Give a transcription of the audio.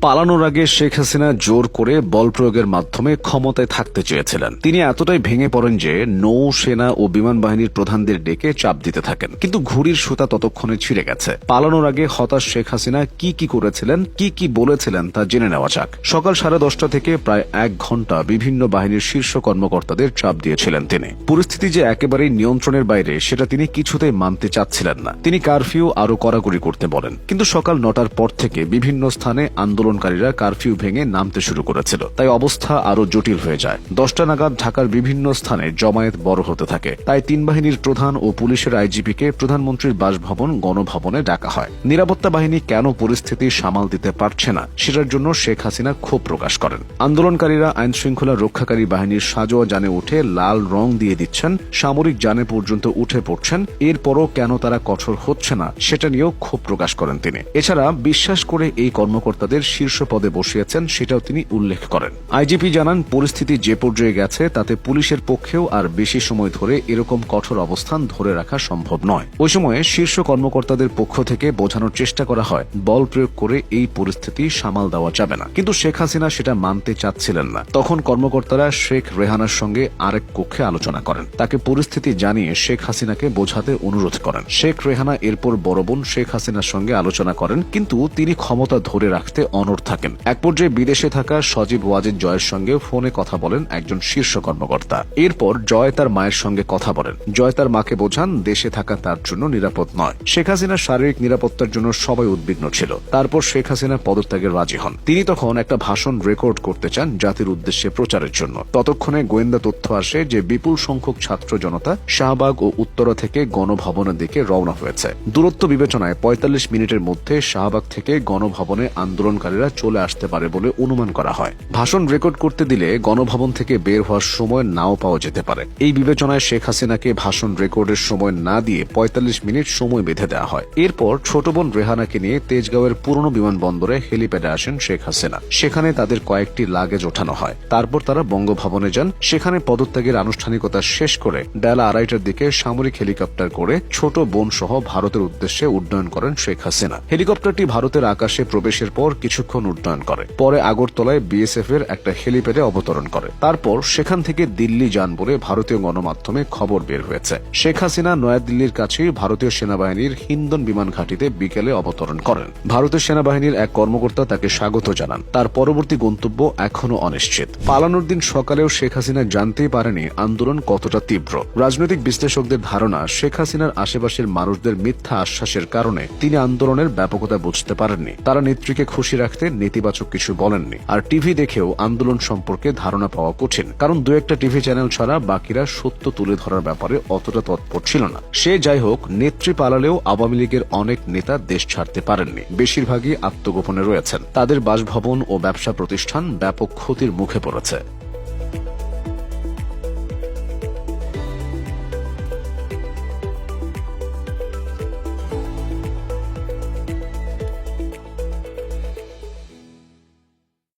পালানোর আগে শেখ হাসিনা জোর করে বল প্রয়োগের মাধ্যমে ক্ষমতায় থাকতে চেয়েছিলেন। তিনি এতটাই ভেঙে পড়েন যে নৌ সেনা ও বিমান বাহিনীর প্রধানদের ডেকে চাপ দিতে থাকেন, কিন্তু ঘুড়ির সুতা ততক্ষণে ছিঁড়ে গেছে। পালানোর আগে হতাশ শেখ হাসিনা কি করেছিলেন, কি বলেছিলেন তা জেনে নেওয়া যাক। সকাল 10:30 থেকে প্রায় 1 ঘন্টা বিভিন্ন বাহিনীর শীর্ষ কর্মকর্তাদের চাপ দিয়েছিলেন তিনি। পরিস্থিতি যে একেবারেই নিয়ন্ত্রণের বাইরে সেটা তিনি কিছুতেই মানতে চাচ্ছিলেন না। তিনি কারফিউ আরো কড়াকড়ি করতে বলেন, কিন্তু সকাল 9টার পর থেকে বিভিন্ন স্থানে আন্দোলনকারীরা কারফিউ ভেঙে নামতে শুরু করেছিল, তাই অবস্থা আরো জটিল হয়ে যায়। 10টা নাগাদ ঢাকার বিভিন্ন স্থানে জমায়েত বড় হতে থাকে, তাই 3 বাহিনীর প্রধান ও পুলিশের আইজিপিকে প্রধানমন্ত্রীর বাসভবন গণভবনে ডাকা হয়। নিরাপত্তা বাহিনী কেন পরিস্থিতি সামাল দিতে পারছে না সেটার জন্য শেখ হাসিনা ক্ষোভ প্রকাশ করেন। আন্দোলনকারীরা আইন শৃঙ্খলা রক্ষাকারী বাহিনীর সাজোয়া যানে উঠে লাল রং দিয়ে দিচ্ছেন, সামরিক যানে পর্যন্ত উঠে পড়ছেন, এরপরও কেন তারা কঠোর হচ্ছে না সেটা নিয়েও ক্ষোভ প্রকাশ করেন তিনি। এছাড়া বিশ্বাস করে এই কর্মকর্তাদের শীর্ষ পদে বসিয়েছেন সেটাও তিনি উল্লেখ করেন। আইজিপি জানান, পরিস্থিতি যে পর্যায়ে গেছে তাতে পুলিশের পক্ষেও আর বেশি সময় ধরে এরকম কঠোর অবস্থান ধরে রাখা সম্ভব নয়। ওই সময়ে শীর্ষ কর্মকর্তাদের পক্ষ থেকে বোঝানোর চেষ্টা করা হয় বল প্রয়োগ করে এই পরিস্থিতি সামাল দেওয়া যাবে না, কিন্তু শেখ হাসিনা সেটা মানতে চাচ্ছিলেন না। তখন কর্মকর্তারা শেখ রেহানার সঙ্গে আরেক কক্ষে আলোচনা করেন, তাকে পরিস্থিতি জানিয়ে শেখ হাসিনাকে বোঝাতে অনুরোধ করেন। শেখ রেহানা এরপর বড় বোন শেখ হাসিনার সঙ্গে আলোচনা করেন, কিন্তু তিনি ক্ষমতা ধরে রাখতে অনড় থাকেন। এক পর্যায়ে বিদেশে থাকা সজীব ওয়াজেদ জয়ের সঙ্গে ফোনে কথা বলেন একজন শীর্ষ কর্মকর্তা। এরপর জয় তার মায়ের সঙ্গে কথা বলেন। জয় তার মাকে বোঝান দেশে থাকা তার জন্য নিরাপদ নয়। শেখ হাসিনার শারীরিক নিরাপত্তার জন্য সবাই উদ্বিগ্ন ছিল। তারপর শেখ হাসিনা পদত্যাগের রাজি হন। তিনি তখন একটা ভাষণ রেকর্ড করতে চান জাতির উদ্দেশ্যে প্রচারের জন্য। ততক্ষণে গোয়েন্দা তথ্য আসে যে বিপুল সংখ্যক ছাত্র জনতা শাহবাগ ও উত্তরা থেকে গণভবনের দিকে রওনা হয়েছে। দূরত্ব বিবেচনায় 45 মিনিটের মধ্যে শাহবাগ থেকে গণভবনে আন্দোলনকারীরা চলে আসতে পারে বলে অনুমান করা হয়। ভাষণ রেকর্ড করতে দিলে গণভবন থেকে বের হওয়ার সময় নাও পাওয়া যেতে পারে। এই বিবেচনায় শেখ হাসিনাকে ভাষণ রেকর্ডের সময় না দিয়ে 45 মিনিট সময় বেঁধে দেওয়া হয়। এরপর ছোট বোন রেহানাকে নিয়ে তেজগাঁওয়ের পুরনো বিমানবন্দরে হেলিপ্যাডে আসেন শেখ হাসিনা। সেখানে তাদের কয়েকটি লাগেজ ওঠানো হয়। তারপর তারা বঙ্গভবনে যান। সেখানে পদত্যাগের আনুষ্ঠানিকতা শেষ করে বেলা 2:30টার দিকে সামরিক হেলিকপ্টার করে ছোট বোন সহ ভারতের উদ্দেশ্যে উড্ডয়ন করেন শেখ হাসিনা। হেলিকপ্টারটি ভারতের আকাশে প্রবেশের পর কিছুক্ষণ উড্ডয়ন করে, পরে আগরতলায় বিএসএফ এর একটা হেলিপ্যাডে অবতরণ করে। তারপর সেখান থেকে দিল্লি যান বলে ভারতীয় গণমাধ্যমে খবর বের হয়েছে। শেখ হাসিনা নয়াদিল্লির কাছেই ভারতীয় সেনাবাহিনীর হিন্দন বিমান ঘাঁটিতে বিকেলে অবতরণ করেন। ভারতীয় সেনাবাহিনীর এক কর্মকর্তা তাকে স্বাগত জানান। তার পরবর্তী গন্তব্য এখনো অনিশ্চিত। পালানোর দিন সকালেও শেখ হাসিনা জানতেই পারেনি আন্দোলন কতটা তীব্র। রাজনৈতিক বিশ্লেষকদের ধারণা, শেখ হাসিনার আশেপাশের মানুষদের মিথ্যা আশ্বাসের কারণে তিনি আন্দোলনের ব্যাপকতা বুঝতে পারেননি। তারা নেত্রীকে খুশি রাখতে নেতিবাচক কিছু বলেননি। আর টিভি দেখেও আন্দোলন সম্পর্কে ধারণা পাওয়া কঠিন, কারণ 2-1টা টিভি চ্যানেল ছাড়া বাকিরা সত্য তুলে ধরার ব্যাপারে অতটা তৎপর ছিল না। সে যাই হোক, নেত্রী পালালেও আওয়ামী লীগের অনেক নেতা দেশ ছাড়তে পারেননি। বেশিরভাগই আত্মগোপনে রয়েছেন। তাদের বাসভবন ও ব্যবসা প্রতিষ্ঠান ব্যাপক ক্ষতির মুখে পড়েছে।